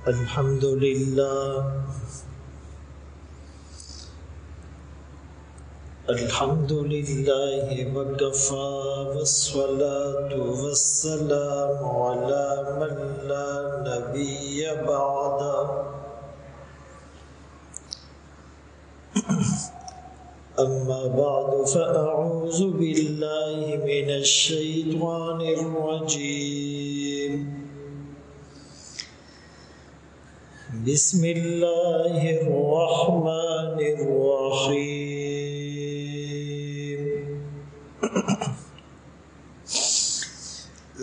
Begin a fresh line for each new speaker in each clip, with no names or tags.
الحمد لله وكفى والصلاة والسلام على من لا نبي بعده أما بعد فأعوذ بالله من الشيطان الرجيم بسم الله الرحمن الرحيم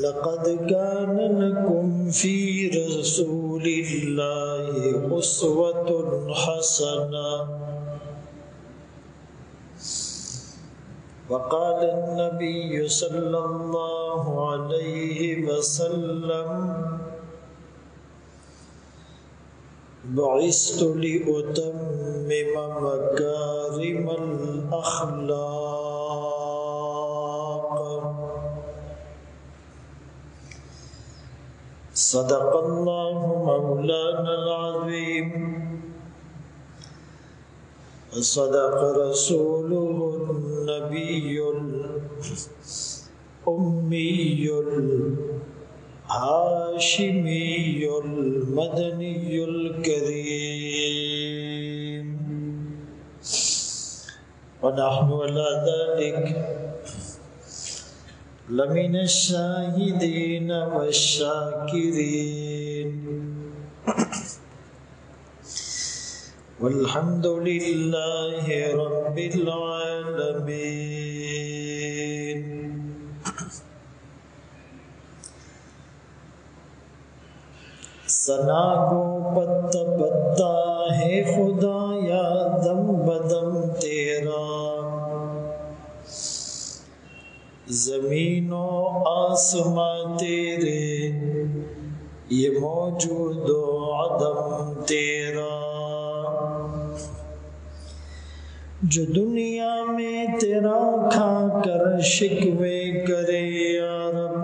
لقد كان لكم في رسول الله أسوة حسنة وقال النبي صلى الله عليه وسلم بعثت لأتمم مكارم الأخلاق صدق الله مولانا العظيم وصدق رسوله النبي الأمي الهاشمي المدني الكريم ونحن على ذلك لمن الشاهدين والشاكرين والحمد لله رب العالمين. ثنا گو پتا پتا ہے خدا یا دم بدم تیرا، زمین و آسماں تیرے یہ موجود و عدم تیرا، جو دنیا میں تیرا کھا کر شکوے کرے یا رب،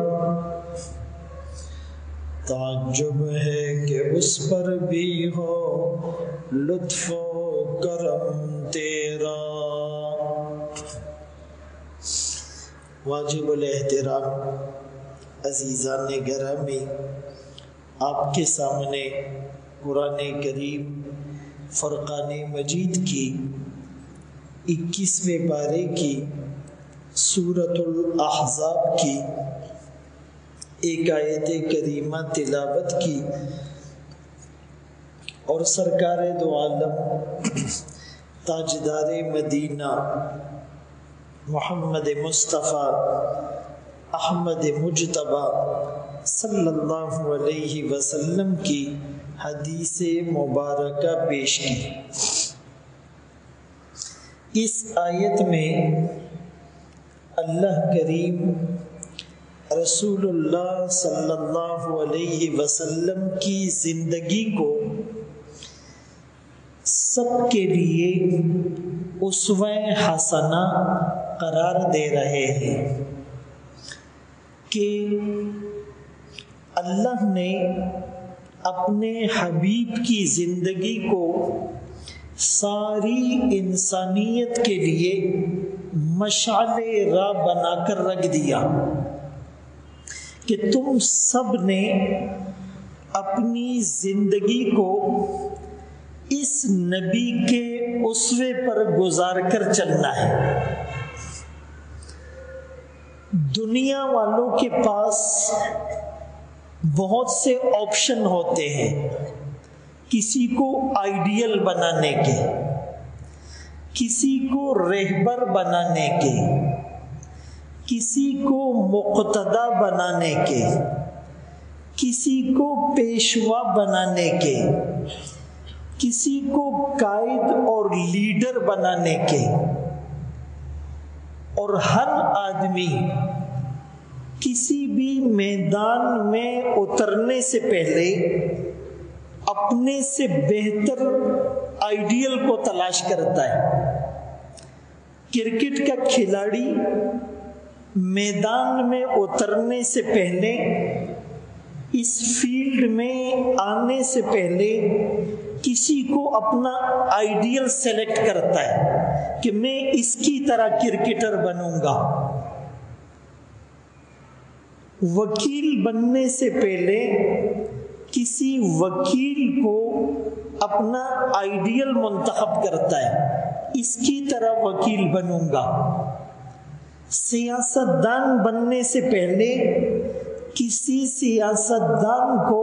تعجب ہے کہ اس پر بھی ہو لطف و کرم تیرا۔ واجب الاحترام عزیزان گرامی، آپ کے سامنے قرآن کریم فرقان مجید کی 21ویں پارے کی سورۃ الاحزاب کی ایک آیت کریمہ تلاوت کی، اور سرکار دو عالم تاجدار مدینہ محمد مصطفیٰ احمد مجتبیٰ صلی اللہ علیہ وسلم کی حدیث مبارکہ پیش کی۔ اس آیت میں اللہ کریم رسول اللہ صلی اللہ علیہ وسلم کی زندگی کو سب کے لیے اسوہ حسنہ قرار دے رہے ہیں کہ اللہ نے اپنے حبیب کی زندگی کو ساری انسانیت کے لیے مشعل راہ بنا کر رکھ دیا کہ تم سب نے اپنی زندگی کو اس نبی کے اسوے پر گزار کر چلنا ہے۔ دنیا والوں کے پاس بہت سے آپشن ہوتے ہیں، کسی کو آئیڈیل بنانے کے، کسی کو رہبر بنانے کے، کسی کو مقتدا بنانے کے، کسی کو پیشوا بنانے کے، کسی کو قائد اور لیڈر بنانے کے، اور ہر آدمی کسی بھی میدان میں اترنے سے پہلے اپنے سے بہتر آئیڈیل کو تلاش کرتا ہے۔ کرکٹ کا کھلاڑی میدان میں اترنے سے پہلے اس فیلڈ میں آنے سے پہلے کسی کو اپنا آئیڈیل سلیکٹ کرتا ہے کہ میں اس کی طرح کرکٹر بنوں گا. وکیل بننے سے پہلے کسی وکیل کو اپنا آئیڈیل منتخب کرتا ہے، اس کی طرح وکیل بنوں گا. سیاستدان بننے سے پہلے کسی سیاستدان کو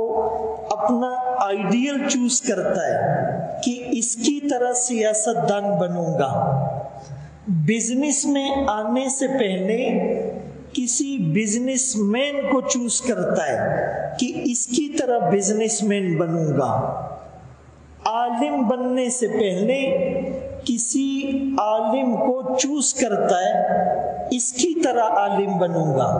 اپنا آئیڈیل چوز کرتا ہے کہ اس کی طرح سیاستدان بنوں گا. بزنس میں آنے سے پہلے کسی بزنس مین کو چوز کرتا ہے کہ اس کی طرح بزنس مین بنوں گا. عالم بننے سے پہلے کسی عالم کو چوز کرتا ہے اس کی طرح عالم بنوں گا.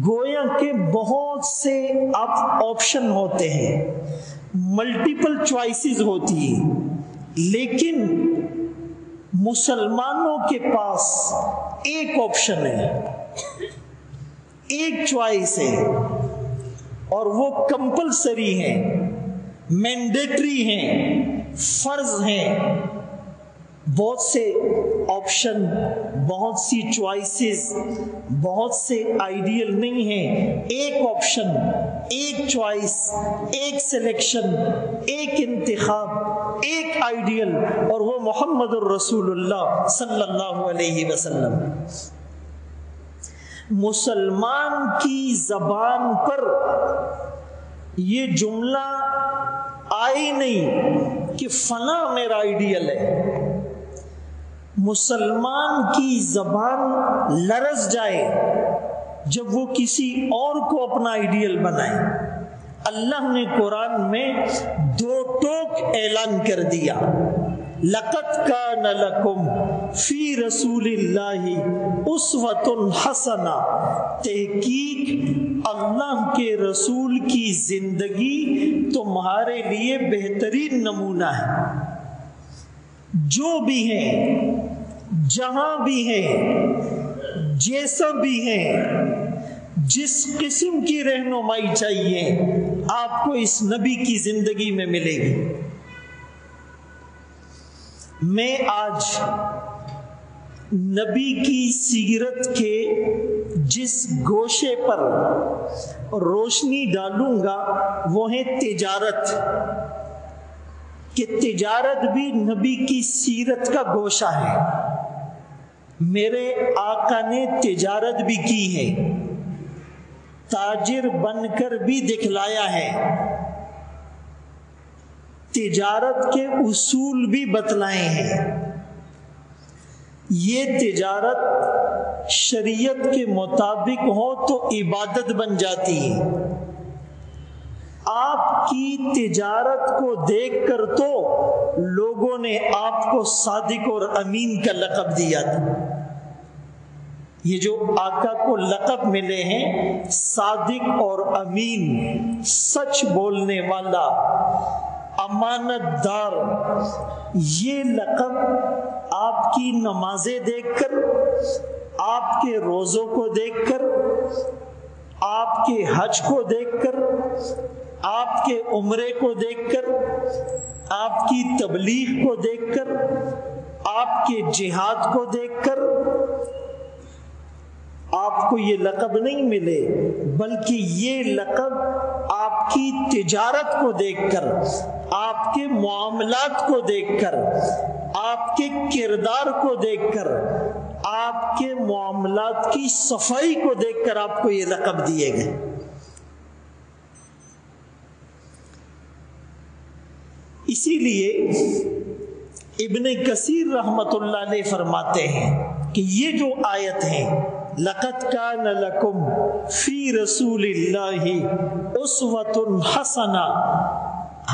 گویا کہ بہت سے آپشن ہوتے ہیں، ملٹیپل چوائسز ہوتی ہیں، لیکن مسلمانوں کے پاس ایک آپشن ہے، ایک چوائس ہے، اور وہ کمپلسری ہے، مینڈیٹری ہیں، فرض ہیں. بہت سے آپشن، بہت سی چوائسز، بہت سے آئیڈیل نہیں ہیں. ایک آپشن، ایک چوائس، ایک سلیکشن، ایک انتخاب، ایک آئیڈیل، اور وہ محمد الرسول اللہ صلی اللہ علیہ وسلم. مسلمان کی زبان پر یہ جملہ آئی نہیں کہ فلاں میرا آئیڈیل ہے. مسلمان کی زبان لرز جائے جب وہ کسی اور کو اپنا آئیڈیل بنائے. اللہ نے قرآن میں دو ٹوک اعلان کر دیا، لَقَدْ كَانَ لَكُمْ فِي رَسُولِ اللَّهِ أُسْوَةٌ حَسَنَةٌ. تحقیق اللہ کے رسول کی زندگی تمہارے لیے بہترین نمونہ ہے. جو بھی ہیں، جہاں بھی ہیں، جیسا بھی ہیں، جس قسم کی رہنمائی چاہیے آپ کو اس نبی کی زندگی میں ملے گی. میں آج نبی کی سیرت کے جس گوشے پر روشنی ڈالوں گا وہ ہے تجارت، کہ تجارت بھی نبی کی سیرت کا گوشہ ہے. میرے آقا نے تجارت بھی کی ہے، تاجر بن کر بھی دکھلایا ہے، تجارت کے اصول بھی بتلائے ہیں. یہ تجارت شریعت کے مطابق ہو تو عبادت بن جاتی ہے. آپ کی تجارت کو دیکھ کر تو لوگوں نے آپ کو صادق اور امین کا لقب دیا تھا. یہ جو آقا کو لقب ملے ہیں، صادق اور امین، سچ بولنے والا، امانت دار، یہ لقب آپ کی نمازیں دیکھ کر، آپ کے روزوں کو دیکھ کر، آپ کے حج کو دیکھ کر، آپ کے عمرے کو دیکھ کر، آپ کی تبلیغ کو دیکھ کر، آپ کے جہاد کو دیکھ کر آپ کو یہ لقب نہیں ملے، بلکہ یہ لقب آپ کی تجارت کو دیکھ کر، آپ کے معاملات کو دیکھ کر، آپ کے کردار کو دیکھ کر، آپ کے معاملات کی صفائی کو دیکھ کر آپ کو یہ لقب دیے گئے. اسی لیے ابن کثیر رحمۃ اللہ علیہ فرماتے ہیں کہ یہ جو آیت ہے، لَقَدْ كَانَ لَكُمْ فِي رَسُولِ اللَّهِ أُسْوَةٌ حَسَنَةٌ،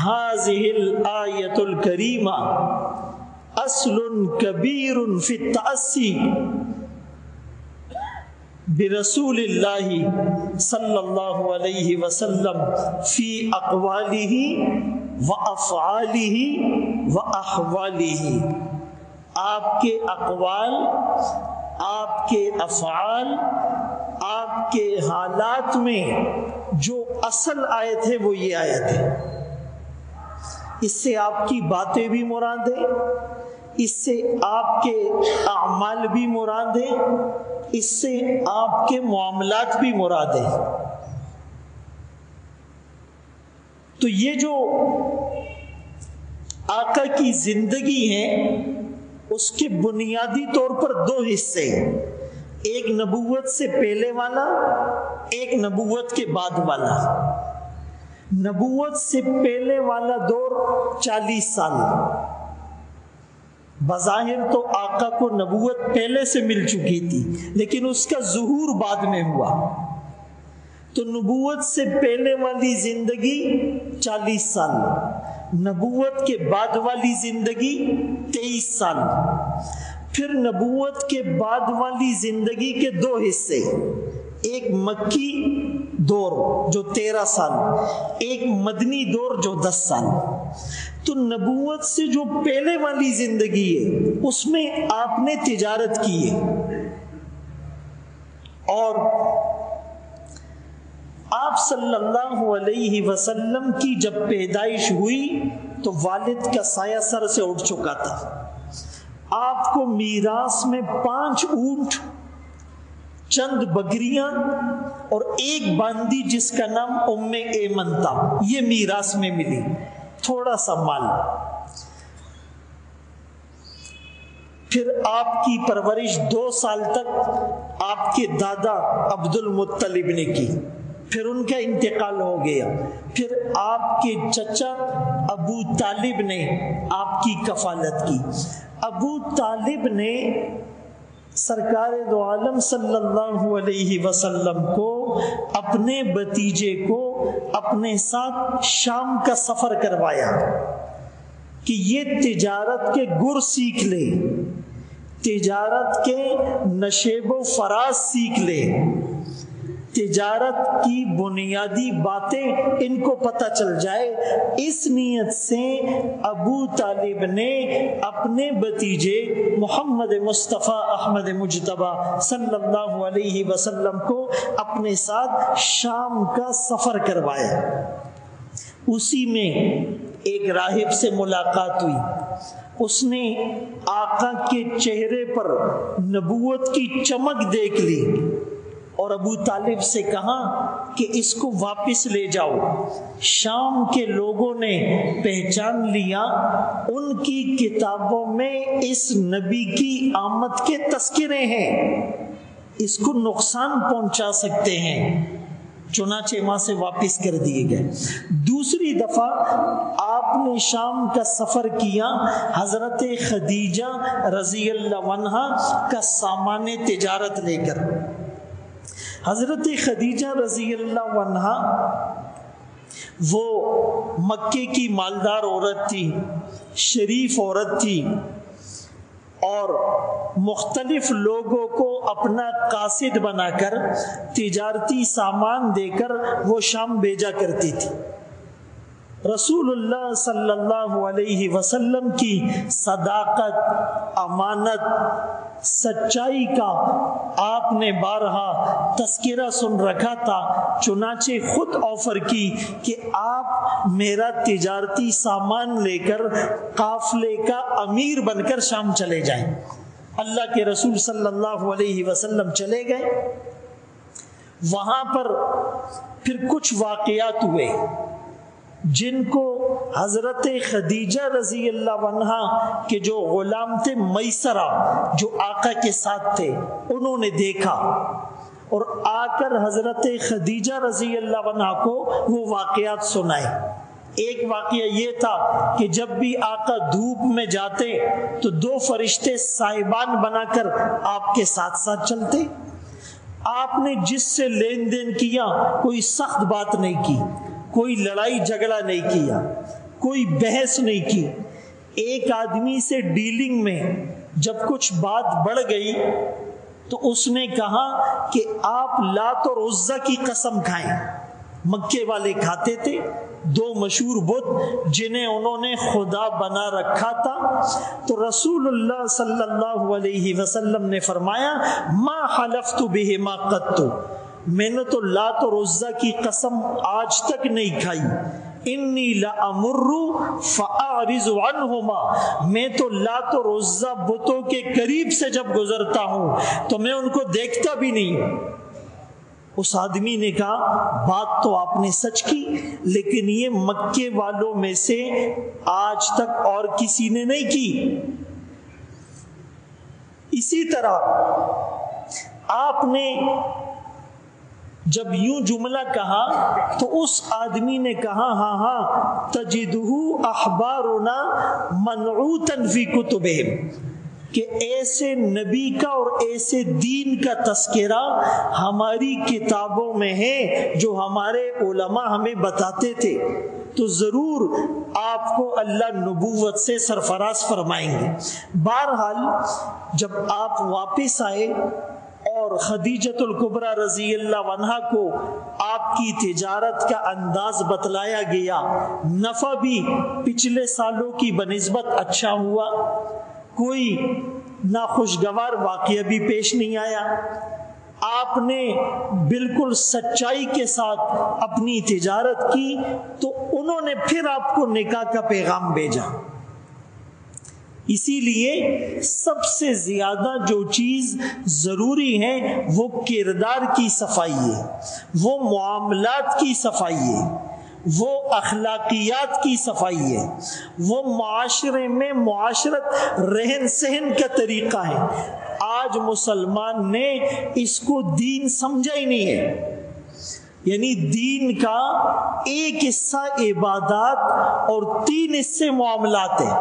هذه الآية الكريمة أصل كبير في التأسي برسول اللہ صلی اللہ علیہ وسلم فی اقوالہ و افعالہ و احوالہ. آپ کے اقوال، آپ کے افعال، آپ کے حالات میں جو اصل آیت ہے وہ یہ آیت ہے. اس سے آپ کی باتیں بھی مراد ہیں، اس سے آپ کے اعمال بھی مراد ہیں، اس سے آپ کے معاملات بھی مراد ہیں. تو یہ جو آقا کی زندگی ہے اس کے بنیادی طور پر دو حصے ہیں، ایک نبوت سے پہلے والا، ایک نبوت کے بعد والا. نبوت سے پہلے والا دور 40 سال. بظاہر تو آقا کو نبوت پہلے سے مل چکی تھی لیکن اس کا ظہور بعد میں ہوا. تو نبوت سے پہلے والی زندگی 40 سال، نبوت کے بعد والی زندگی 23 سال. پھر نبوت کے بعد والی زندگی کے دو حصے، ایک مکی دور جو 13 سال، ایک مدنی دور جو 10 سال. تو نبوت سے جو پہلے والی زندگی ہے اس میں آپ نے تجارت کی ہے، اور آپ صلی اللہ علیہ وسلم کی جب پیدائش ہوئی تو والد کا سایہ سر سے اٹھ چکا تھا. آپ کو میراث میں 5 اونٹ، چند بکریاں اور ایک باندی جس کا نام ام ایمن تھا، یہ میراث میں ملی، تھوڑا سا مال. پھر آپ کی پرورش 2 سال تک آپ کے دادا عبد المطلب نے کی، پھر ان کا انتقال ہو گیا. پھر آپ کے چچا ابو طالب نے آپ کی کفالت کی. ابو طالب نے سرکار دو عالم صلی اللہ علیہ وسلم کو اپنے بھتیجے کو اپنے ساتھ شام کا سفر کروایا کہ یہ تجارت کے گر سیکھ لے، تجارت کے نشیب و فراز سیکھ لے، تجارت کی بنیادی باتیں ان کو پتہ چل جائے. اس نیت سے ابو طالب نے اپنے بھتیجے محمد مصطفیٰ احمد مجتبیٰ صلی اللہ علیہ وسلم کو اپنے ساتھ شام کا سفر کروایا. اسی میں ایک راہب سے ملاقات ہوئی. اس نے آقا کے چہرے پر نبوت کی چمک دیکھ لی اور ابو طالب سے کہا کہ اس کو واپس لے جاؤ. شام کے لوگوں نے پہچان لیا، ان کی کتابوں میں اس نبی کی آمد کے تذکرے ہیں، اس کو نقصان پہنچا سکتے ہیں، چنانچہ وہاں سے واپس کر دیے گئے. دوسری دفعہ آپ نے شام کا سفر کیا حضرت خدیجہ رضی اللہ عنہا کا سامان تجارت لے کر. حضرت خدیجہ رضی اللہ عنہا وہ مکے کی مالدار عورت تھی، شریف عورت تھی، اور مختلف لوگوں کو اپنا قاصد بنا کر تجارتی سامان دے کر وہ شام بھیجا کرتی تھی. رسول اللہ صلی اللہ علیہ وسلم کی صداقت، امانت، سچائی کا آپ نے بارہا تذکرہ سن رکھا تھا، چنانچہ خود آفر کی کہ آپ میرا تجارتی سامان لے کر قافلے کا امیر بن کر شام چلے جائیں. اللہ کے رسول صلی اللہ علیہ وسلم چلے گئے. وہاں پر پھر کچھ واقعات ہوئے جن کو حضرت خدیجہ رضی اللہ عنہا کے جو غلام تھے میسرہ، جو آقا کے ساتھ تھے، انہوں نے دیکھا اور آ کر حضرت خدیجہ رضی اللہ عنہا کو وہ واقعات سنائے. ایک واقعہ یہ تھا کہ جب بھی آقا دھوپ میں جاتے تو 2 فرشتے صاحبان بنا کر آپ کے ساتھ ساتھ چلتے. آپ نے جس سے لین دین کیا کوئی سخت بات نہیں کی، کوئی لڑائی جھگڑا نہیں کیا، کوئی بحث نہیں کی. ایک آدمی سے ڈیلنگ میں جب کچھ بات بڑھ گئی تو اس نے کہا کہ آپ لات اور عزا کی قسم کھائیں. مکے والے کھاتے تھے، 2 مشہور بت جنہیں انہوں نے خدا بنا رکھا تھا. تو رسول اللہ صلی اللہ علیہ وسلم نے فرمایا ما حلفت بہما قط، میں نے تو لات اور عزیٰ کی قسم آج تک نہیں کھائی، انی لامر فاعرض عنہما، میں تو لات اور عزیٰ بتوں کے قریب سے جب گزرتا ہوں تو میں ان کو دیکھتا بھی نہیں ہوں۔ اس آدمی نے کہا بات تو آپ نے سچ کی، لیکن یہ مکے والوں میں سے آج تک اور کسی نے نہیں کی۔ اسی طرح آپ نے جب یوں جملہ کہا تو اس آدمی نے کہا ہاں تجدہ احبارنا منعوتا فی کتبہم، کہ ایسے نبی کا اور ایسے دین کا تذکرہ ہماری کتابوں میں ہے جو ہمارے علماء ہمیں بتاتے تھے، تو ضرور آپ کو اللہ نبوت سے سرفراز فرمائیں گے۔ بہرحال جب آپ واپس آئے اور خدیجۃ الکبریٰ رضی اللہ عنہا کو آپ کی تجارت کا انداز بتلایا گیا، نفع بھی پچھلے سالوں کی بنسبت اچھا ہوا، کوئی ناخوشگوار واقعہ بھی پیش نہیں آیا، آپ نے بالکل سچائی کے ساتھ اپنی تجارت کی، تو انہوں نے پھر آپ کو نکاح کا پیغام بھیجا۔ اسی لیے سب سے زیادہ جو چیز ضروری ہے وہ کردار کی صفائی ہے، وہ معاملات کی صفائی ہے، وہ اخلاقیات کی صفائی ہے، وہ معاشرے میں معاشرت رہن سہن کا طریقہ ہے۔ آج مسلمان نے اس کو دین سمجھا ہی نہیں ہے، یعنی دین کا ایک حصہ عبادات اور 3 حصے معاملات ہیں۔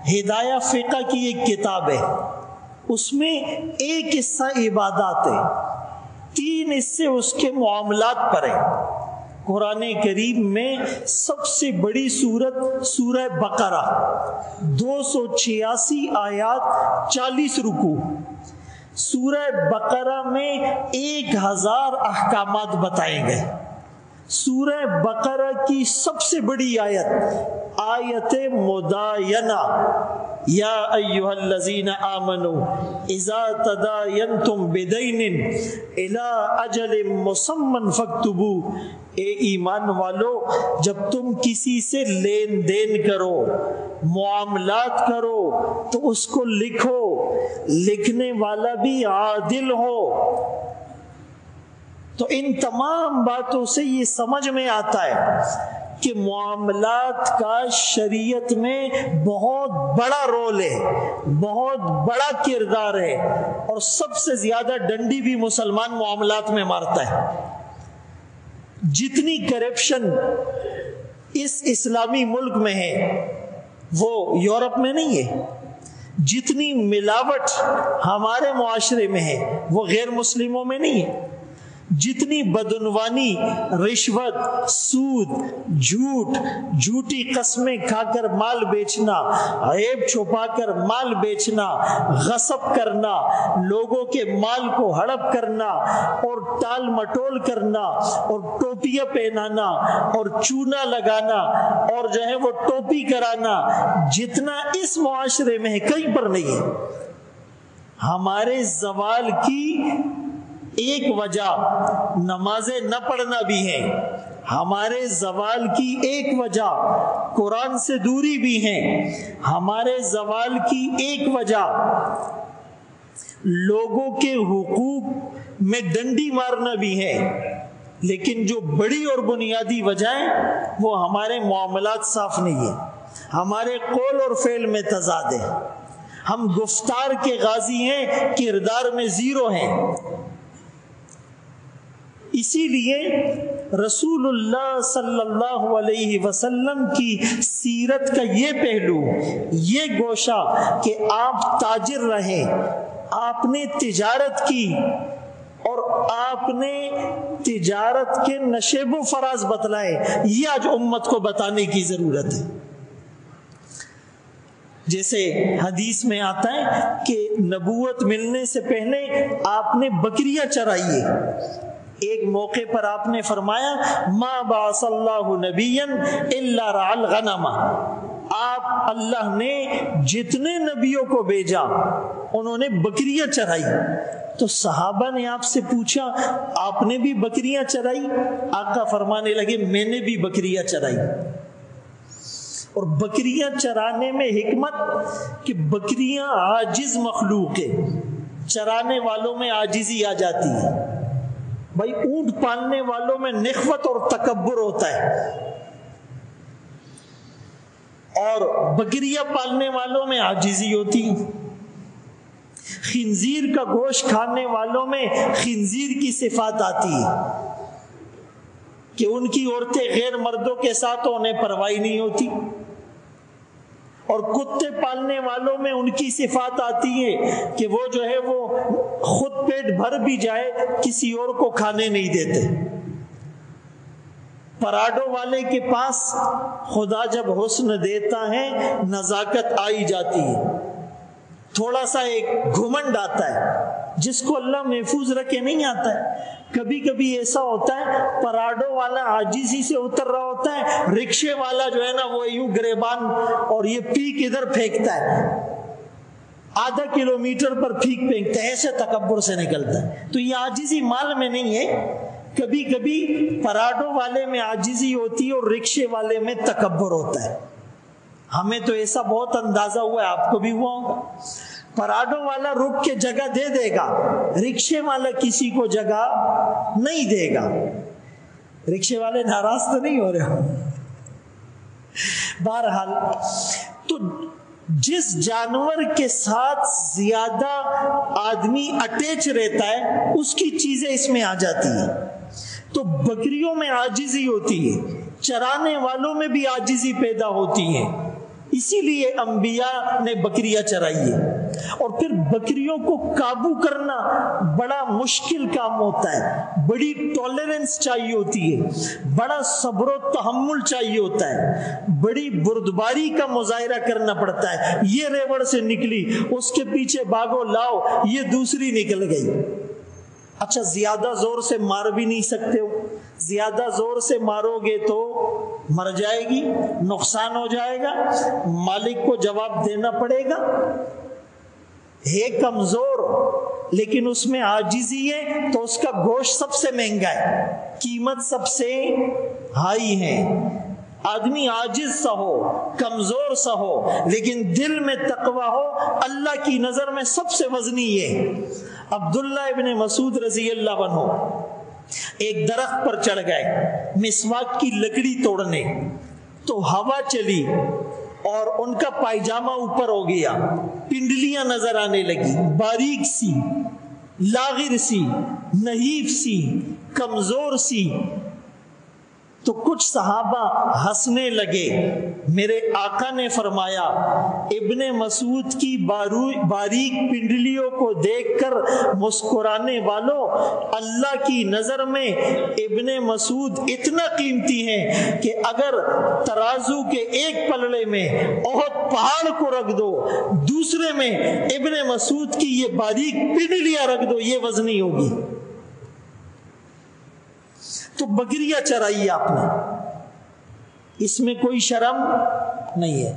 ہدایہ فقہ کی ایک کتاب ہے، اس میں ایک حصہ عبادات ہے، 3 حصے اس کے معاملات پر ہیں۔ قرآن کریم میں سب سے بڑی سورت سورہ بقرہ، 286 آیات، 40 رکوع۔ سورہ بقرہ میں 1000 احکامات بتائے گئے۔ سورہ بقرہ کی سب سے بڑی آیت مداینہ، یا ایھا الذین آمنوا اذا تداینتم بدین الی اجل مسمی فاکتبوہ، اے ایمان والو جب تم کسی سے لین دین کرو، معاملات کرو، تو اس کو لکھو، لکھنے والا بھی عادل ہو۔ تو ان تمام باتوں سے یہ سمجھ میں آتا ہے کہ معاملات کا شریعت میں بہت بڑا رول ہے، بہت بڑا کردار ہے، اور سب سے زیادہ ڈنڈی بھی مسلمان معاملات میں مارتا ہے۔ جتنی کرپشن اس اسلامی ملک میں ہے وہ یورپ میں نہیں ہے، جتنی ملاوٹ ہمارے معاشرے میں ہے وہ غیر مسلموں میں نہیں ہے، جتنی بدعنوانی، رشوت، سود، جھوٹ، جھوٹی قسمیں کھا کر مال بیچنا، عیب چھپا کر مال بیچنا، غصب کرنا، لوگوں کے مال کو ہڑپ کرنا اور ٹال مٹول کرنا اور ٹوپیاں پہنانا اور چونا لگانا اور جو ہے وہ ٹوپی کرانا، جتنا اس معاشرے میں ہے کہیں پر نہیں ہے۔ ہمارے زوال کی ایک وجہ نمازیں نہ پڑھنا بھی ہے، ہمارے زوال کی ایک وجہ قرآن سے دوری بھی ہے، ہمارے زوال کی ایک وجہ لوگوں کے حقوق میں ڈنڈی مارنا بھی ہے، لیکن جو بڑی اور بنیادی وجہ ہے وہ ہمارے معاملات صاف نہیں ہے، ہمارے قول اور فعل میں تضاد ہے، ہم گفتار کے غازی ہیں، کردار میں زیرو ہیں۔ اسی لیے رسول اللہ صلی اللہ علیہ وسلم کی سیرت کا یہ پہلو، یہ گوشہ کہ آپ تاجر رہے، آپ نے تجارت کی اور آپ نے تجارت کے نشیب و فراز بتلائے، یہ آج امت کو بتانے کی ضرورت ہے۔ جیسے حدیث میں آتا ہے کہ نبوت ملنے سے پہلے آپ نے بکریاں چرائی ہے۔ ایک موقع پر آپ نے فرمایا ما بعث اللہ نبیا الا رعى الغنم، آپ اللہ نے جتنے نبیوں کو بھیجا انہوں نے بکریاں چرائی. تو صحابہ نے آپ سے پوچھا آپ نے بھی بکریاں چرائی؟ آقا فرمانے لگے میں نے بھی بکریاں چرائی. اور بکریاں چرانے میں حکمت کہ بکریاں عاجز مخلوق ہے، چرانے والوں میں عاجزی آ جاتی ہے. بھائی اونٹ پالنے والوں میں نخوت اور تکبر ہوتا ہے، اور بکریاں پالنے والوں میں عاجزی ہوتی. خنزیر کا گوشت کھانے والوں میں خنزیر کی صفات آتی ہے کہ ان کی عورتیں غیر مردوں کے ساتھ انہیں پرواہ نہیں ہوتی، اور کتے پالنے والوں میں ان کی صفات آتی ہے کہ وہ جو ہے وہ خود پیٹ بھر بھی جائے کسی اور کو کھانے نہیں دیتے. پراڈو والے کے پاس خدا جب حسن دیتا ہے نزاکت آئی جاتی ہے، تھوڑا سا ایک گھمنڈ آتا ہے جس کو اللہ محفوظ رکھے نہیں آتا ہے. کبھی کبھی ایسا ہوتا ہے پراڈو والا عاجزی سے اتر رہا ہوتا ہے، رکشے والا جو ہے نا وہ یوں گریبان اور یہ پیک ادھر پھینکتا ہے، آدھا کلومیٹر پر پیک پھینکتا ہے، ایسے تکبر سے نکلتا ہے. تو یہ عاجزی مال میں نہیں ہے. کبھی کبھی پراڈو والے میں عاجزی ہوتی ہے اور رکشے والے میں تکبر ہوتا ہے. ہمیں تو ایسا بہت اندازہ ہوا ہے، آپ کو بھی ہوا ہوگا. پراڈو والا رک کے جگہ دے دے گا، رکشے والا کسی کو جگہ نہیں دے گا. رکشے والے ناراض تو نہیں ہو رہے ہو؟ بہرحال تو جس جانور کے ساتھ زیادہ آدمی اٹیچ رہتا ہے اس کی چیزیں اس میں آ جاتی ہیں. تو بکریوں میں عاجزی ہوتی ہے، چرانے والوں میں بھی عاجزی پیدا ہوتی ہے، اسی لیے انبیاء نے بکریاں چرائی ہے. اور پھر بکریوں کو قابو کرنا بڑا مشکل کام ہوتا ہے، بڑی ٹالرنس چاہیے ہوتی ہے، بڑا صبر و تحمل چاہیے ہوتا ہے، بڑی بردباری کا مظاہرہ کرنا پڑتا ہے. یہ ریوڑ سے نکلی، اس کے پیچھے بھاگو لاؤ، یہ دوسری نکل گئی. اچھا زیادہ زور سے مار بھی نہیں سکتے ہو، زیادہ زور سے مارو گے تو مر جائے گی، نقصان ہو جائے گا، مالک کو جواب دینا پڑے گا. ہے کمزور لیکن اس میں عاجزی ہے تو اس کا گوشت سب سے مہنگا ہے، قیمت سب سے ہائی ہے. آدمی عاجز سا ہو، کمزور سا ہو، لیکن دل میں تقوی ہو، اللہ کی نظر میں سب سے وزنی ہے. عبداللہ ابن مسعود رضی اللہ عنہ ایک درخت پر چڑھ گئے مسواک کی لکڑی توڑنے، تو ہوا چلی اور ان کا پائجامہ اوپر ہو گیا، پنڈلیاں نظر آنے لگی، باریک سی، لاغر سی، نحیف سی، کمزور سی. تو کچھ صحابہ ہنسنے لگے. میرے آقا نے فرمایا ابن مسعود کی باریک پنڈلیوں کو دیکھ کر مسکرانے والوں، اللہ کی نظر میں ابن مسعود اتنا قیمتی ہیں کہ اگر ترازو کے ایک پلڑے میں احد پہاڑ کو رکھ دو، دوسرے میں ابن مسعود کی یہ باریک پنڈلیاں رکھ دو، یہ وزنی ہوگی. تو بکریاں چرائی آپ نے، اس میں کوئی شرم نہیں ہے.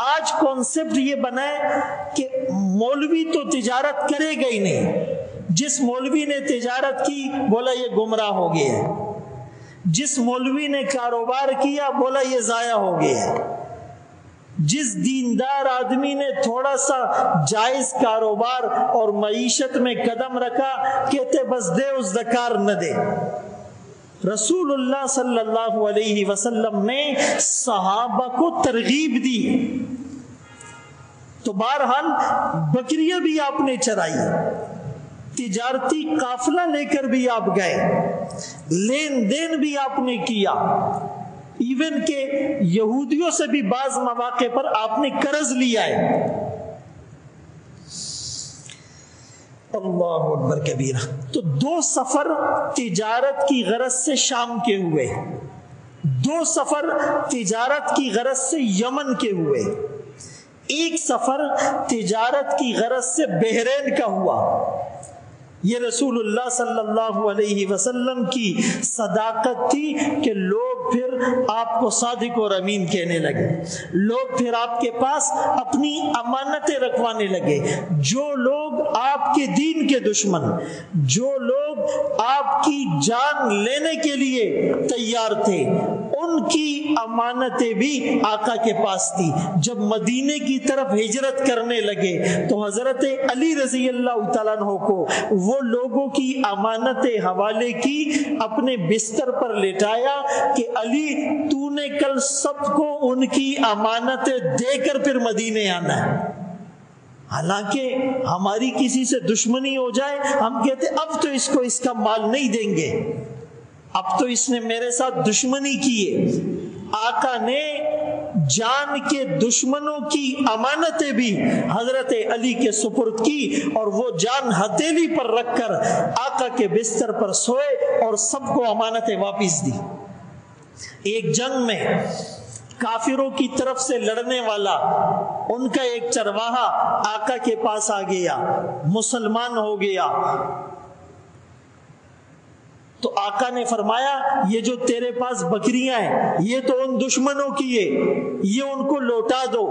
آج کانسیپٹ یہ بنا ہے کہ مولوی تو تجارت کرے گا ہی نہیں، جس مولوی نے تجارت کی بولا یہ گمراہ ہو گیا ہے، جس مولوی نے کاروبار کیا بولا یہ ضائع ہو گیا ہے، جس دیندار آدمی نے تھوڑا سا جائز کاروبار اور معیشت میں قدم رکھا کہتے بس دے اس دکار نہ دے. رسول اللہ صلی اللہ علیہ وسلم نے صحابہ کو ترغیب دی. تو بہرحال بکریاں بھی آپ نے چرائی، تجارتی قافلہ لے کر بھی آپ گئے، لین دین بھی آپ نے کیا، ایون کہ یہودیوں سے بھی بعض مواقع پر آپ نے قرض لیا ہے. اللہ اکبر کبیرہ. تو 2 سفر تجارت کی غرض سے شام کے ہوئے، 2 سفر تجارت کی غرض سے یمن کے ہوئے، 1 سفر تجارت کی غرض سے بحرین کا ہوا. یہ رسول اللہ صلی اللہ علیہ وسلم کی صداقت تھی کہ لوگ پھر آپ کو صادق اور امین کہنے لگے، لوگ پھر آپ کے پاس اپنی امانتیں رکھوانے لگے۔ جو لوگ آپ کے دین کے دشمن، جو لوگ آپ کی جان لینے کے لیے تیار تھے، ان کی امانتیں بھی آقا کے پاس تھی۔ جب مدینے کی طرف ہجرت کرنے لگے تو حضرت علی رضی اللہ تعالیٰ عنہ کو وہ لوگوں کی امانتیں حوالے کی، اپنے بستر پر لٹایا کہ علی تو نے کل سب کو ان کی امانتیں دے کر پھر مدینے آنا ہے۔ حالانکہ ہماری کسی سے دشمنی ہو جائے ہم کہتے اب تو اس کو اس کا مال نہیں دیں گے، اب تو اس نے میرے ساتھ دشمنی کی ہے۔ آقا نے جان کے دشمنوں کی امانتیں بھی حضرت علی کے سپرد کی، اور وہ جان ہتھیلی پر رکھ کر آقا کے بستر پر سوئے اور سب کو امانتیں واپس دی۔ ایک جنگ میں کافروں کی طرف سے لڑنے والا ان کا ایک چرواہا آقا کے پاس آ گیا، مسلمان ہو گیا، تو آقا نے فرمایا یہ جو تیرے پاس بکریاں ہیں یہ تو ان دشمنوں کی ہے، یہ ان کو لوٹا دو۔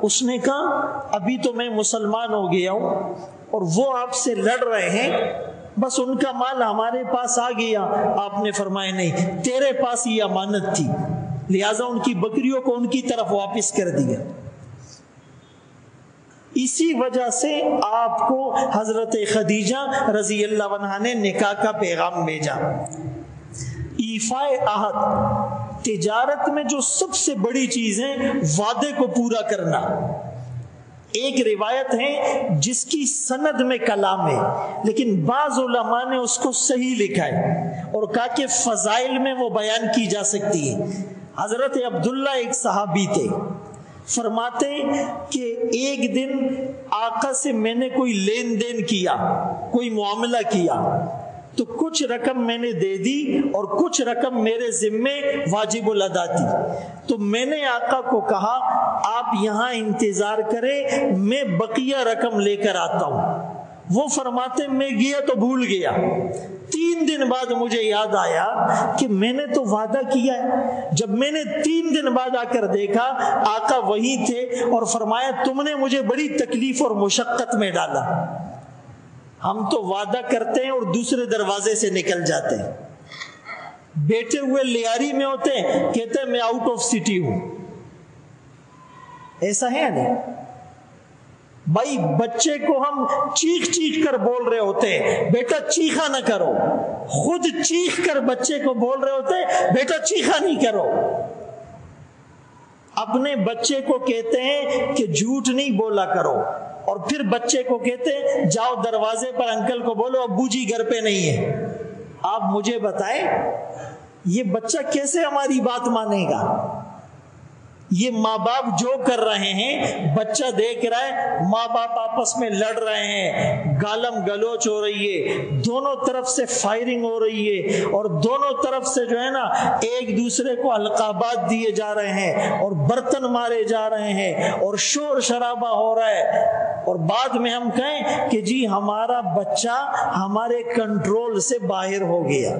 اس نے کہا ابھی تو میں مسلمان ہو گیا ہوں اور وہ آپ سے لڑ رہے ہیں، بس ان کا مال ہمارے پاس آ گیا۔ آپ نے فرمایا نہیں، تیرے پاس یہ امانت تھی، لہٰذا ان کی بکریوں کو ان کی طرف واپس کر دیا۔ اسی وجہ سے آپ کو حضرت خدیجہ رضی اللہ عنہا نے نکاح کا پیغام بھیجا۔ ایفاء عہد، تجارت میں جو سب سے بڑی چیز ہے وعدے کو پورا کرنا۔ ایک روایت ہے جس کی سند میں کلام ہے، لیکن بعض علماء نے اس کو صحیح لکھا ہے اور کہا کہ فضائل میں وہ بیان کی جا سکتی ہے۔ حضرت عبداللہ ایک صحابی تھے، فرماتے کہ ایک دن آقا سے میں نے کوئی لین دین کیا، کوئی معاملہ کیا، تو کچھ رقم میں نے دے دی اور کچھ رقم میرے ذمے واجب الادا تھی۔ تو میں نے آقا کو کہا آپ یہاں انتظار کریں، میں بقیہ رقم لے کر آتا ہوں۔ وہ فرماتے میں گیا تو بھول گیا، 3 دن بعد مجھے یاد آیا کہ میں نے تو وعدہ کیا ہے۔ جب میں نے 3 دن بعد آ کر دیکھا آقا وہی تھے اور فرمایا تم نے مجھے بڑی تکلیف اور مشقت میں ڈالا۔ ہم تو وعدہ کرتے ہیں اور دوسرے دروازے سے نکل جاتے ہیں، بیٹھے ہوئے لیاری میں ہوتے ہیں، کہتے ہیں میں آؤٹ آف سٹی ہوں۔ ایسا ہے نہیں بھائی، بچے کو ہم چیخ چیخ کر بول رہے ہوتے ہیں بیٹا چیخا نہ کرو، خود چیخ کر بچے کو بول رہے ہوتے ہیں بیٹا چیخا نہیں کرو۔ اپنے بچے کو کہتے ہیں کہ جھوٹ نہیں بولا کرو، اور پھر بچے کو کہتے ہیں جاؤ دروازے پر انکل کو بولو ابو جی گھر پہ نہیں ہے۔ آپ مجھے بتائیں یہ بچہ کیسے ہماری بات مانے گا؟ یہ ماں باپ جو کر رہے ہیں بچہ دیکھ رہا ہے، ماں باپ آپس میں لڑ رہے ہیں، گالم گلوچ ہو رہی ہے، دونوں طرف سے فائرنگ ہو رہی ہے، اور دونوں طرف سے جو ہے نا ایک دوسرے کو القابات دیے جا رہے ہیں اور برتن مارے جا رہے ہیں اور شور شرابہ ہو رہا ہے، اور بعد میں ہم کہیں کہ جی ہمارا بچہ ہمارے کنٹرول سے باہر ہو گیا۔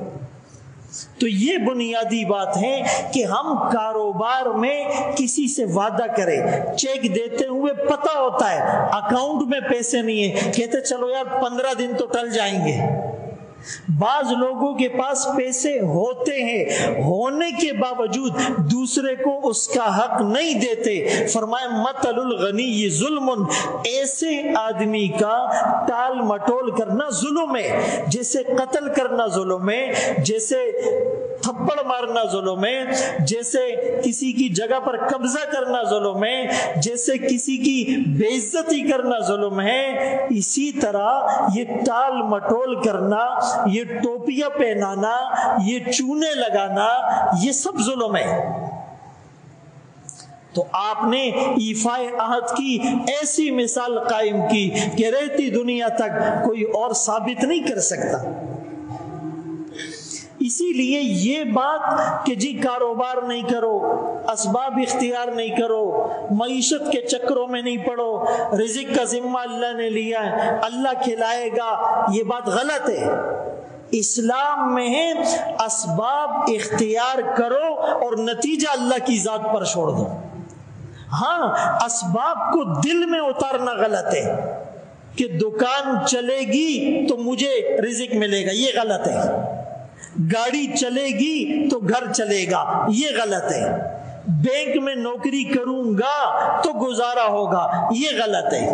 تو یہ بنیادی بات ہے کہ ہم کاروبار میں کسی سے وعدہ کریں، چیک دیتے ہوئے پتہ ہوتا ہے اکاؤنٹ میں پیسے نہیں ہیں، کہتے چلو یار 15 دن تو ٹل جائیں گے۔ بعض لوگوں کے پاس پیسے ہوتے ہیں، ہونے کے باوجود دوسرے کو اس کا حق نہیں دیتے۔ فرمایا مثل الغنی ظلم، ایسے آدمی کا ٹال مٹول کرنا ظلم ہے، جیسے قتل کرنا ظلم ہے، جیسے تھپڑ مارنا ظلم ہے، جیسے کسی کی جگہ پر قبضہ کرنا ظلم ہے، جیسے کسی کی بے عزتی کرنا ظلم ہے، اسی طرح یہ ٹال مٹول کرنا، یہ ٹوپیاں پہنانا، یہ چونے لگانا، یہ سب ظلم ہے۔ تو آپ نے ایفاء عہد کی ایسی مثال قائم کی کہ رہتی دنیا تک کوئی اور ثابت نہیں کر سکتا۔ اسی لیے یہ بات کہ جی کاروبار نہیں کرو، اسباب اختیار نہیں کرو، معیشت کے چکروں میں نہیں پڑو، رزق کا ذمہ اللہ نے لیا ہے، اللہ کھلائے گا، یہ بات غلط ہے۔ اسلام میں ہے اسباب اختیار کرو اور نتیجہ اللہ کی ذات پر چھوڑ دو۔ ہاں، اسباب کو دل میں اتارنا غلط ہے کہ دکان چلے گی تو مجھے رزق ملے گا، یہ غلط ہے۔ گاڑی چلے گی تو گھر چلے گا، یہ غلط ہے۔ بینک میں نوکری کروں گا تو گزارا ہوگا، یہ غلط ہے۔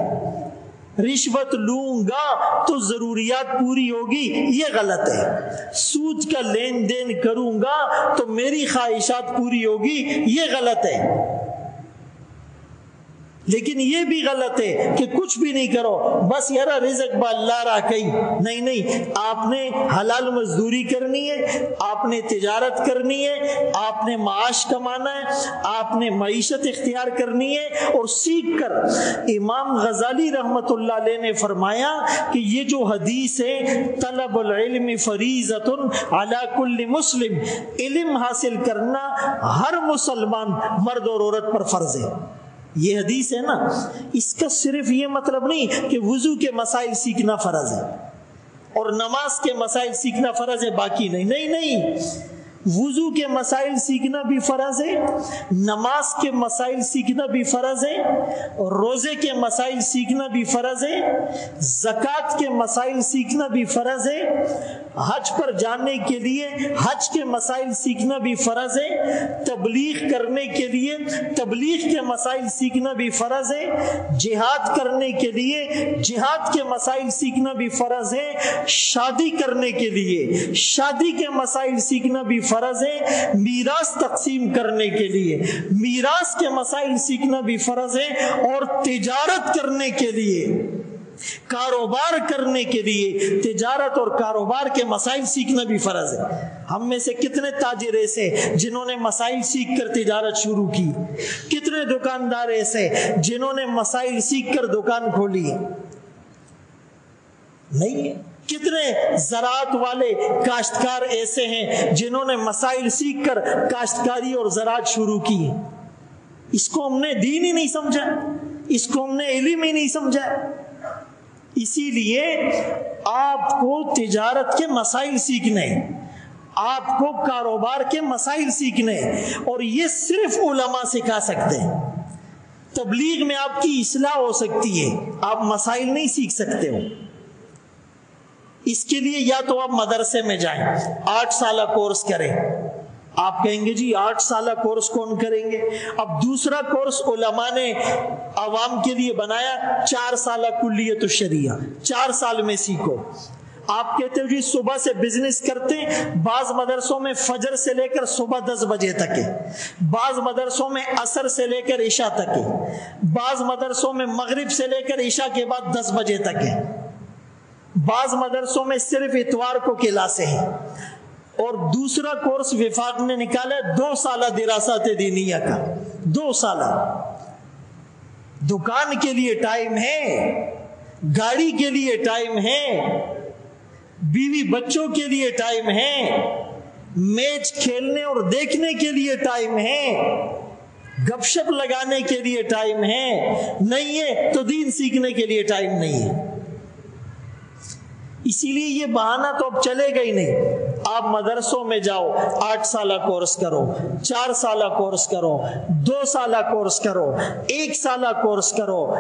رشوت لوں گا تو ضروریات پوری ہوگی، یہ غلط ہے۔ سود کا لین دین کروں گا تو میری خواہشات پوری ہوگی، یہ غلط ہے۔ لیکن یہ بھی غلط ہے کہ کچھ بھی نہیں کرو، بس یار رزق با اللہ را کہیں، نہیں، آپ نے حلال مزدوری کرنی ہے، آپ نے تجارت کرنی ہے، آپ نے معاش کمانا ہے، آپ نے معیشت اختیار کرنی ہے اور سیکھ کر۔ امام غزالی رحمت اللہ علیہ نے فرمایا کہ یہ جو حدیث ہے طلب العلم فریضۃ علی کل مسلم، علم حاصل کرنا ہر مسلمان مرد اور عورت پر فرض ہے۔ یہ حدیث ہے نا، اس کا صرف یہ مطلب نہیں کہ وضو کے مسائل سیکھنا فرض ہے اور نماز کے مسائل سیکھنا فرض ہے، باقی نہیں، وضو کے مسائل سیکھنا بھی فرض ہے، نماز کے مسائل سیکھنا بھی فرض ہے، روزے کے مسائل سیکھنا بھی فرض ہے، زکوٰۃ کے مسائل سیکھنا بھی فرض ہے، حج پر جانے کے لیے حج کے مسائل سیکھنا بھی فرض ہے، تبلیغ کرنے کے لیے تبلیغ کے مسائل سیکھنا بھی فرض ہے، جہاد کرنے کے لیے جہاد کے مسائل سیکھنا بھی فرض ہے، شادی کرنے کے لیے شادی کے مسائل سیکھنا بھی فرض ہے، میراث تقسیم کرنے کے لیے میراث کے مسائل سیکھنا بھی فرض ہے، اور تجارت کرنے کے لیے کاروبار کرنے کے لیے تجارت اور کاروبار کے مسائل سیکھنا بھی فرض ہے۔ ہم میں سے کتنے تاجر ایسے جنہوں نے مسائل سیکھ کر تجارت شروع کی، کتنے دکاندار ایسے جنہوں نے مسائل سیکھ کر دکان کھولی؟ نہیں۔ کتنے زراعت والے کاشتکار ایسے ہیں جنہوں نے مسائل سیکھ کر کاشتکاری اور زراعت شروع کی؟ اس کو ہم نے دین ہی نہیں سمجھا، اس کو ہم نے علم ہی نہیں سمجھا۔ اسی لیے آپ کو تجارت کے مسائل سیکھنے، آپ کو کاروبار کے مسائل سیکھنے، اور یہ صرف علماء سکھا سکتے ہیں۔ تبلیغ میں آپ کی اصلاح ہو سکتی ہے، آپ مسائل نہیں سیکھ سکتے ہو۔ اس کے لیے یا تو آپ مدرسے میں جائیں، 8 سالہ کورس کریں۔ آپ کہیں گے جی 8 سالہ کورس کون کریں گے؟ اب دوسرا کورس علماء نے عوام کے لیے بنایا، 4 سالہ کلیت الشریعہ، 4 سال میں سیکھو۔ آپ کہتے ہو جی صبح سے بزنس کرتے ہیں، بعض مدرسوں میں فجر سے لے کر صبح 10 بجے تک ہے، بعض مدرسوں میں عصر سے لے کر عشاء تک ہے، بعض مدرسوں میں مغرب سے لے کر عشاء کے بعد 10 بجے تک ہے، بعض مدرسوں میں صرف اتوار کو کلاسیں ہیں۔ اور دوسرا کورس وفاق نے نکالا 2 سالہ دراست دینیہ کا، 2 سالہ۔ دکان کے لیے ٹائم ہے، گاڑی کے لیے ٹائم ہے، بیوی بچوں کے لیے ٹائم ہے، میچ کھیلنے اور دیکھنے کے لیے ٹائم ہے، گپ شپ لگانے کے لیے ٹائم ہے، نہیں ہے تو دین سیکھنے کے لیے ٹائم نہیں ہے۔ اسی لیے یہ بہانہ تو اب چلے گا ہی نہیں۔ آپ مدرسوں میں جاؤ، 8 سالہ کورس کرو، 4 سالہ کورس کرو، 2 سالہ کورس کرو، 1 سالہ کورس کرو،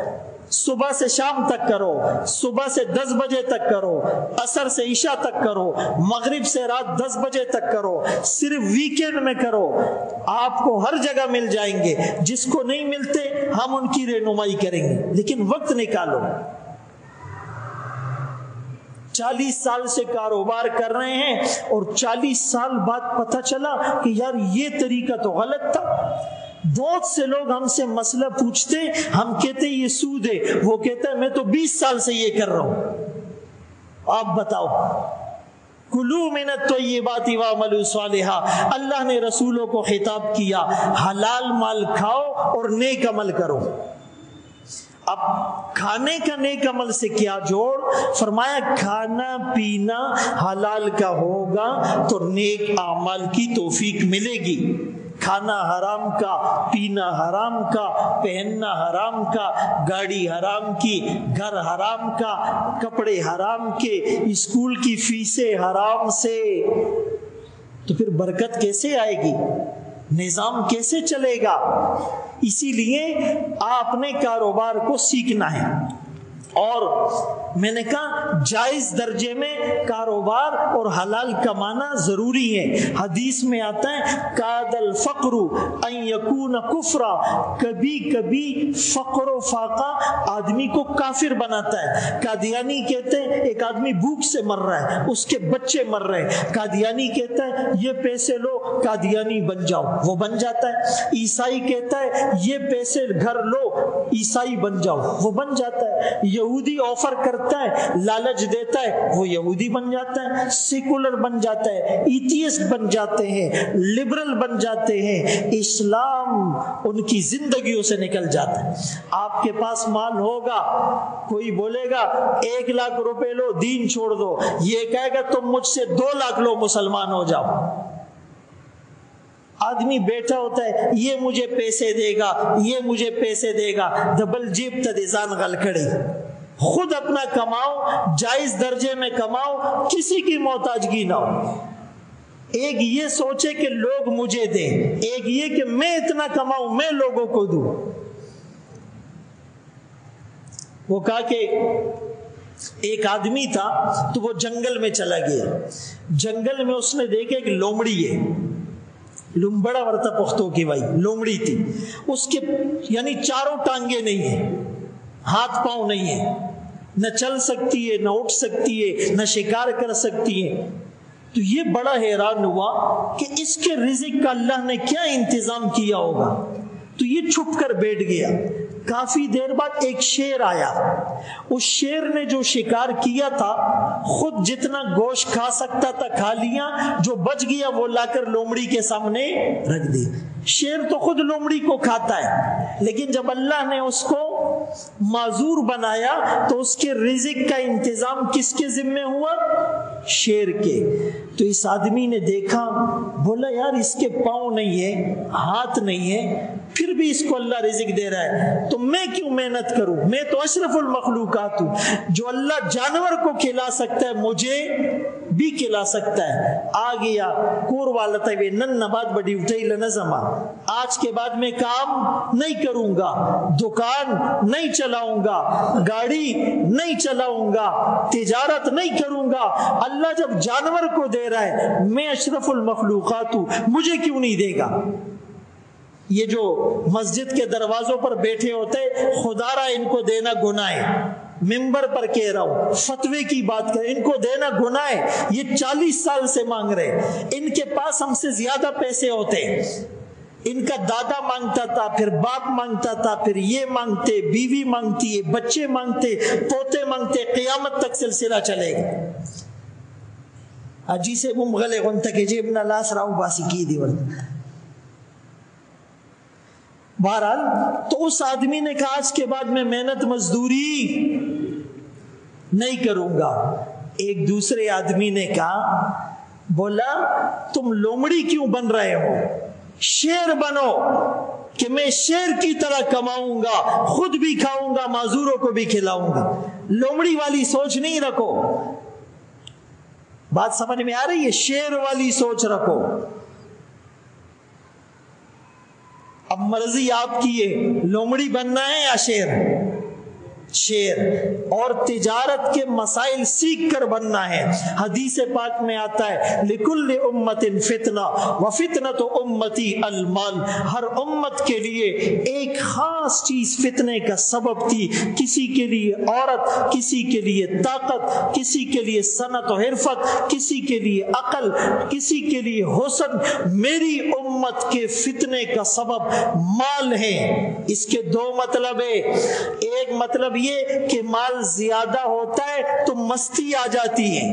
صبح سے شام تک کرو، صبح سے 10 بجے تک کرو، عصر سے عشاء تک کرو، مغرب سے رات 10 بجے تک کرو، صرف ویکینڈ میں کرو۔ آپ کو ہر جگہ مل جائیں گے، جس کو نہیں ملتے ہم ان کی رہنمائی کریں گے، لیکن وقت نکالو۔ 40 سال سے کاروبار کر رہے ہیں اور 40 سال بعد پتہ چلا کہ یار یہ طریقہ تو غلط تھا۔ بہت سے لوگ ہم سے مسئلہ پوچھتے، ہم کہتے یہ سود ہے، وہ کہتا ہے میں تو 20 سال سے یہ کر رہا ہوں۔ آپ بتاؤ، کلوا من الطیبات واعملوا صالحا، اللہ نے رسولوں کو خطاب کیا حلال مال کھاؤ اور نیک عمل کرو۔ اب کھانے کا نیک عمل سے کیا جوڑ؟ فرمایا کھانا پینا حلال کا ہوگا تو نیک اعمال کی توفیق ملے گی۔ کھانا حرام کا، پینا حرام کا، پہننا حرام کا، گاڑی حرام کی، گھر حرام کا، کپڑے حرام کے، اسکول کی فیسیں حرام سے، تو پھر برکت کیسے آئے گی؟ نظام کیسے چلے گا؟ اسی لیے آپ نے کاروبار کو سیکھنا ہے، اور میں نے کہا جائز درجے میں کاروبار اور حلال کمانا ضروری ہے۔ حدیث میں آتا ہے کاد الفقر ان یکون کفرا، کبھی کبھی فقر و فاقہ آدمی کو کافر بناتا ہے۔ قادیانی کہتے ہیں ایک آدمی بھوک سے مر رہا ہے، اس کے بچے مر رہے ہیں، قادیانی کہتا ہے یہ پیسے لو قادیانی بن جاؤ، وہ بن جاتا ہے۔ عیسائی کہتا ہے یہ پیسے گھر لو عیسائی بن جاؤ، وہ بن جاتا ہے۔ یہودی آفر کرتا ہے، لالچ دیتا ہے، وہ یہودی بن جاتا ہے، سیکولر بن جاتا ہے، ایتھیسٹ بن جاتے ہیں، لبرل بن جاتے ہیں، اسلام ان کی زندگیوں سے نکل جاتا ہے۔ آپ کے پاس مال ہوگا، کوئی بولے گا 1 لاکھ روپے لو دین چھوڑ دو، یہ کہے گا تم مجھ سے 2 لاکھ لو مسلمان ہو جاؤ۔ آدمی بیٹھا ہوتا ہے یہ مجھے پیسے دے گا، یہ مجھے پیسے دے گا، دبل جیب تدیزان غل کھڑی۔ خود اپنا کماؤ، جائز درجے میں کماؤ، کسی کی محتاجگی نہ ہو۔ ایک یہ سوچے کہ لوگ مجھے دیں، ایک یہ کہ میں اتنا کماؤں میں لوگوں کو دوں۔ وہ کہا کہ ایک آدمی تھا تو وہ جنگل میں چلا گیا، جنگل میں اس نے دیکھا کہ لومڑی ہے، لمبڑا ورتا پختوں کی بھائی لومڑی تھی، اس کے یعنی چاروں ٹانگیں نہیں ہیں، ہاتھ پاؤں نہیں ہے، نہ چل سکتی ہے، نہ اٹھ سکتی ہے، نہ شکار کر سکتی ہے۔ تو یہ بڑا حیران ہوا کہ اس کے رزق کا اللہ نے کیا انتظام کیا ہوگا، تو یہ چھپ کر بیٹھ گیا۔ کافی دیر بعد ایک شیر آیا، اس شیر نے جو شکار کیا تھا خود جتنا گوشت کھا سکتا تھا کھا لیا، جو بچ گیا وہ لا کر لومڑی کے سامنے رکھ دی۔ شیر تو خود لومڑی کو کھاتا ہے، لیکن جب اللہ نے اس کو معذور بنایا تو اس کے رزق کا انتظام کس کے ذمہ ہوا؟ شیر کے۔ تو اس آدمی نے دیکھا، بولا یار اس کے پاؤں نہیں ہے، ہاتھ نہیں ہے، پھر بھی اس کو اللہ رزق دے رہا ہے، تو میں کیوں محنت کروں؟ میں تو اشرف المخلوقات ہوں، جو اللہ جانور کو کھلا سکتا ہے مجھے بھی کھلا سکتا ہے۔ آ گیا کور والا تھا نن نبات بڑی اٹھائی لنظما، آج کے بعد میں کام نہیں کروں گا، دکان نہیں چلاؤں گا، گاڑی نہیں چلاؤں گا، تجارت نہیں کروں گا۔ اللہ جب جانور کو دے رہا ہے، میں اشرف المخلوقات ہوں، مجھے کیوں نہیں دے گا؟ یہ جو مسجد کے دروازوں پر بیٹھے ہوتے خدا را ان کو دینا گناہ ہے، ممبر پر کہہ رہا ہوں، فتوے کی بات کریں، ان کو دینا گناہ ہے، یہ 40 سال سے مانگ رہے، ان کے پاس ہم سے زیادہ پیسے ہوتے، ان کا دادا مانگتا تھا، پھر باپ مانگتا تھا، پھر یہ مانگتے، بیوی مانگتی ہے، بچے مانگتے، پوتے مانگتے، قیامت تک سلسلہ چلے گا۔ اجی سے مغلے غن تک جیب نہ لاس راؤ باسی کی دیول۔ بہرحال تو اس آدمی نے کہا آج کے بعد میں محنت مزدوری نہیں کروں گا۔ ایک دوسرے آدمی نے کہا، بولا تم لومڑی کیوں بن رہے ہو؟ شیر بنو کہ میں شیر کی طرح کماؤں گا، خود بھی کھاؤں گا، معذوروں کو بھی کھلاؤں گا۔ لومڑی والی سوچ نہیں رکھو، بات سمجھ میں آ رہی ہے؟ شیر والی سوچ رکھو۔ اب مرضی آپ کی ہے، لومڑی بننا ہے یا شیر؟ شیر۔ اور تجارت کے مسائل سیکھ کر بننا ہے۔ حدیث پاک میں آتا ہے لِكُلِّ أُمَّةٍ فِتْنَةٌ وَفِتْنَةُ أُمَّتِي الْمَالُ، ہر امت کے لیے ایک خاص چیز فتنے کا سبب تھی، کسی کے لیے عورت، کسی کے لیے طاقت، کسی کے لیے صنعت و حرفت، کسی کے لیے عقل، کسی کے لیے حسن۔ میری امت کے فتنے کا سبب مال ہے۔ اس کے 2 مطلب ہے، ایک مطلب یہ کہ مال زیادہ ہوتا ہے تو مستی آ جاتی ہے،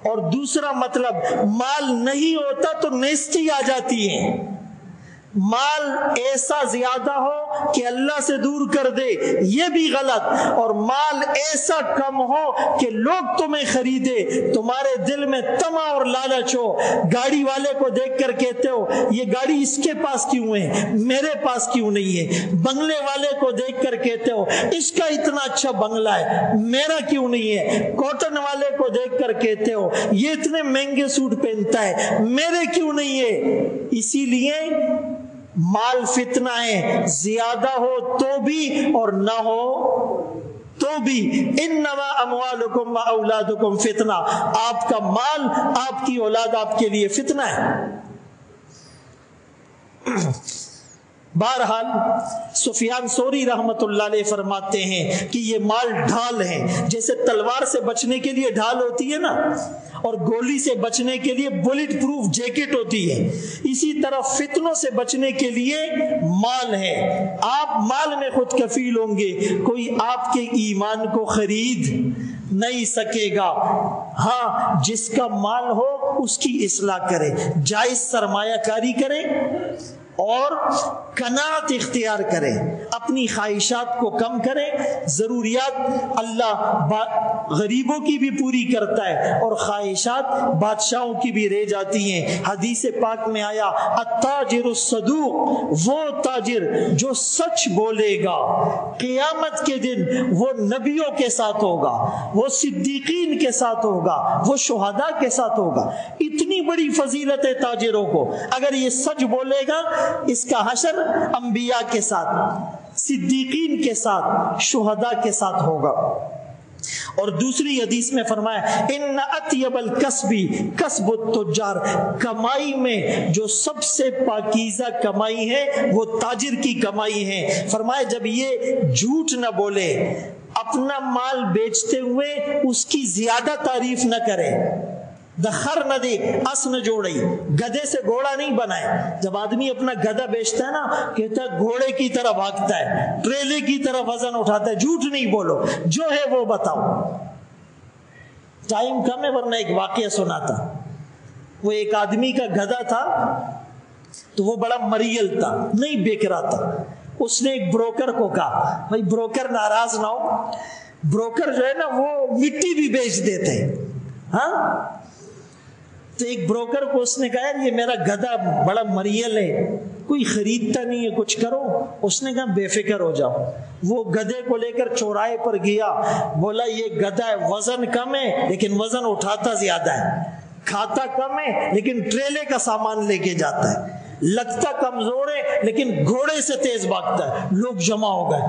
اور دوسرا مطلب مال نہیں ہوتا تو نیستی آ جاتی ہے۔ مال ایسا زیادہ ہو کہ اللہ سے دور کر دے، یہ بھی غلط، اور مال ایسا کم ہو کہ لوگ تمہیں خریدے، تمہارے دل میں طمع اور لالچ ہو، گاڑی والے کو دیکھ کر کہتے ہو یہ گاڑی اس کے پاس کیوں ہے، میرے پاس کیوں نہیں ہے، بنگلے والے کو دیکھ کر کہتے ہو اس کا اتنا اچھا بنگلہ ہے میرا کیوں نہیں ہے، کاٹن والے کو دیکھ کر کہتے ہو یہ اتنے مہنگے سوٹ پہنتا ہے میرے کیوں نہیں ہے۔ اسی لیے مال فتنہ ہے، زیادہ ہو تو بھی اور نہ ہو تو بھی۔ انما اموالکم و اولادکم فتنہ، آپ کا مال، آپ کی اولاد آپ کے لیے فتنہ ہے۔ بہرحال سفیان ثوری رحمت اللہ علیہ فرماتے ہیں کہ یہ مال ڈھال ہیں، جیسے تلوار سے بچنے کے لیے ڈھال ہوتی ہے نا، اور گولی سے بچنے کے لیے بلٹ پروف جیکٹ ہوتی ہے، اسی طرح فتنوں سے بچنے کے لیے مال ہے۔ آپ مال میں خود کفیل ہوں گے، کوئی آپ کے ایمان کو خرید نہیں سکے گا۔ ہاں جس کا مال ہو اس کی اصلاح کرے، جائز سرمایہ کاری کرے اور قناعت اختیار کرے، اپنی خواہشات کو کم کرے، ضروریات اللہ غریبوں کی بھی پوری کرتا ہے اور خواہشات بادشاہوں کی بھی رہ جاتی ہیں۔ حدیث پاک میں آیا التاجر الصدوق، وہ تاجر جو سچ بولے گا قیامت کے دن وہ نبیوں کے ساتھ ہوگا، وہ صدیقین کے ساتھ ہوگا، وہ شہداء کے ساتھ ہوگا۔ اتنی بڑی فضیلت ہے تاجروں کو، اگر یہ سچ بولے گا اس کا حشر انبیاء کے ساتھ، صدیقین کے ساتھ، شہداء کے ساتھ ہوگا۔ اور دوسری حدیث میں فرمایا ان اطیب الکسب کسب التجار، کمائی میں جو سب سے پاکیزہ کمائی ہے وہ تاجر کی کمائی ہے۔ فرمایا جب یہ جھوٹ نہ بولے، اپنا مال بیچتے ہوئے اس کی زیادہ تعریف نہ کرے، دخر نہ دے، اس نہ جوڑے، گدھے سے گھوڑا نہیں بنائے۔ جب آدمی اپنا گدھا بیچتا ہے نا، کہتا ہے گھوڑے کی طرح بھاگتا ہے، ٹریلے کی طرح وزن اٹھاتا ہے، جھوٹ نہیں بولو، جو ہے وہ بتاؤ۔ ٹائم کم ہے ورنہ ایک واقعہ سناتا۔ وہ ایک آدمی کا گدھا تھا تو وہ بڑا مریل تھا، نہیں بیک رہا تھا۔ اس نے ایک بروکر کو کہا، بھائی بروکر ناراض نہ ہو، بروکر جو ہے نا وہ مٹی بھی بیچ دیتے ہیں، ہاں۔ تو ایک بروکر کو اس نے کہا یہ میرا گدھا بڑا مریل ہے، کوئی خریدتا نہیں ہے، کچھ کرو۔ اس نے کہا بے فکر ہو جاؤ۔ وہ گدھے کو لے کر چوراہے پر گیا، بولا یہ گدھا ہے، وزن کم ہے لیکن وزن اٹھاتا زیادہ ہے، کھاتا کم ہے لیکن ٹریلے کا سامان لے کے جاتا ہے، لگتا کمزور ہے لیکن گھوڑے سے تیز بھاگتا ہے۔ لوگ جمع ہو گئے،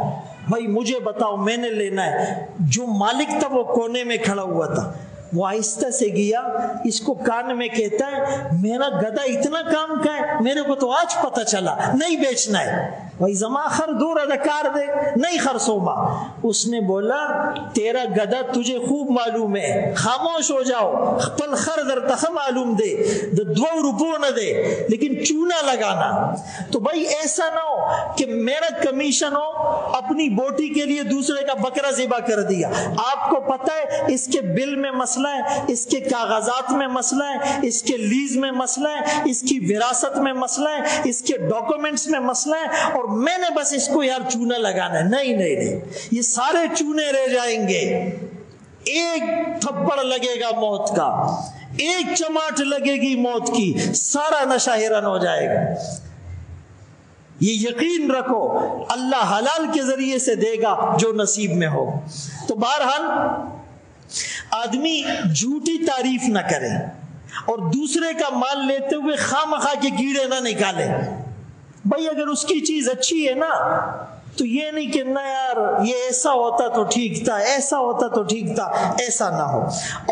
بھائی مجھے بتاؤ میں نے لینا ہے۔ جو مالک تھا وہ کونے میں کھڑا ہوا تھا، وہ آہستہ سے گیا، اس کو کان میں کہتا ہے میرا گدھا اتنا کام کا ہے، میرے کو تو آج پتہ چلا، نہیں بیچنا ہے۔ بھائی زما خر دور ادکار دے، نہیں خرسوما۔ اس نے بولا تیرا گدھا تجھے خوب معلوم ہے، خاموش ہو جاؤ، پل خر در تخ معلوم دے، 2 روپو نہ دے لیکن چونا لگانا۔ تو بھائی ایسا نہ ہو کہ میرا کمیشن ہو، اپنی بوٹی کے لیے دوسرے کا بکرا ذبح کر دیا۔ آپ کو پتہ ہے اس کے بل میں مسئلہ ہے، اس کے کاغذات میں مسئلہ ہے، اس کے لیز میں مسئلہ ہے، اس کی وراثت میں مسئلہ ہے، اس کے ڈاکومنٹس میں مسئلہ ہے، اور میں نے بس اس کو یار چونا لگانا ہے۔ نہیں نہیں نہیں، یہ سارے چونے رہ جائیں گے۔ ایک تھپڑ لگے گا موت کا، ایک چماٹ لگے گی موت کی، سارا نشہ ہرن ہو جائے گا۔ یہ یقین رکھو اللہ حلال کے ذریعے سے دے گا جو نصیب میں ہو۔ تو بہرحال آدمی جھوٹی تعریف نہ کرے اور دوسرے کا مال لیتے ہوئے خواہ مخواہ کے کیڑے نہ نکالے۔ بھائی اگر اس کی چیز اچھی ہے نا تو یہ نہیں کہ نہ یار یہ ایسا ہوتا تو ٹھیک تھا، ایسا ہوتا تو ٹھیک تھا، ایسا نہ ہو۔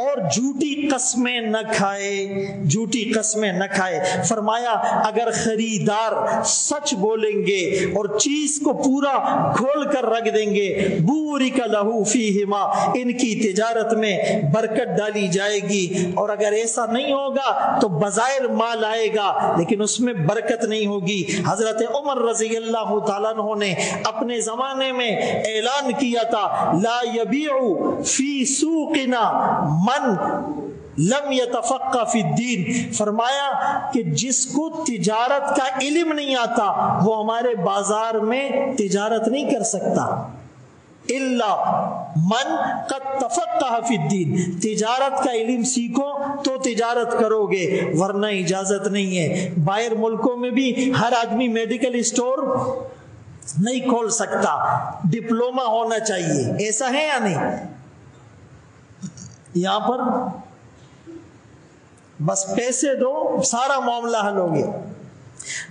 اور جھوٹی قسمیں نہ کھائے، جھوٹی قسمیں نہ کھائے۔ فرمایا اگر خریدار سچ بولیں گے اور چیز کو پورا کھول کر رکھ دیں گے، بورک لہ فیہما، ان کی تجارت میں برکت ڈالی جائے گی۔ اور اگر ایسا نہیں ہوگا تو بظاہر مال آئے گا لیکن اس میں برکت نہیں ہوگی۔ حضرت عمر رضی اللہ تعالیٰ عنہ نے اپنے زمانے میں اعلان کیا تھا لا یبیع فی سوقنا من لم یتفقہ فی الدین، فرمایا کہ جس کو تجارت کا علم نہیں آتا وہ ہمارے بازار میں تجارت نہیں کر سکتا. الا من قد تفقہ فی الدین، تجارت کا علم سیکھو تو تجارت کرو گے، ورنہ اجازت نہیں ہے. باہر ملکوں میں بھی ہر آدمی میڈیکل اسٹور نہیں کھول سکتا، ڈپلوما ہونا چاہیے. ایسا ہے یا نہیں؟ یہاں پر بس پیسے دو سارا معاملہ حل ہو گیا.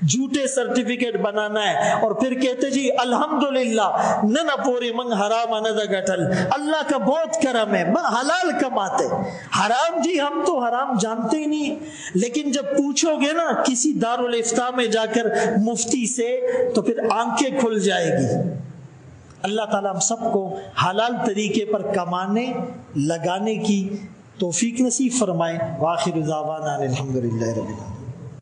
جھوٹے سرٹیفکیٹ بنانا ہے اور پھر کہتے جی الحمدللہ نہ پوری منگ حرام نہ گٹل، اللہ کا بہت کرم ہے، حلال کماتے. حرام جی ہم تو حرام جانتے ہی نہیں. لیکن جب پوچھو گے نا کسی دارالافتاء میں جا کر مفتی سے تو پھر آنکھیں کھل جائے گی. اللہ تعالیٰ ہم سب کو حلال طریقے پر کمانے لگانے کی توفیق نصیب فرمائے. وآخر دعوانا الحمدللہ رب العالمین.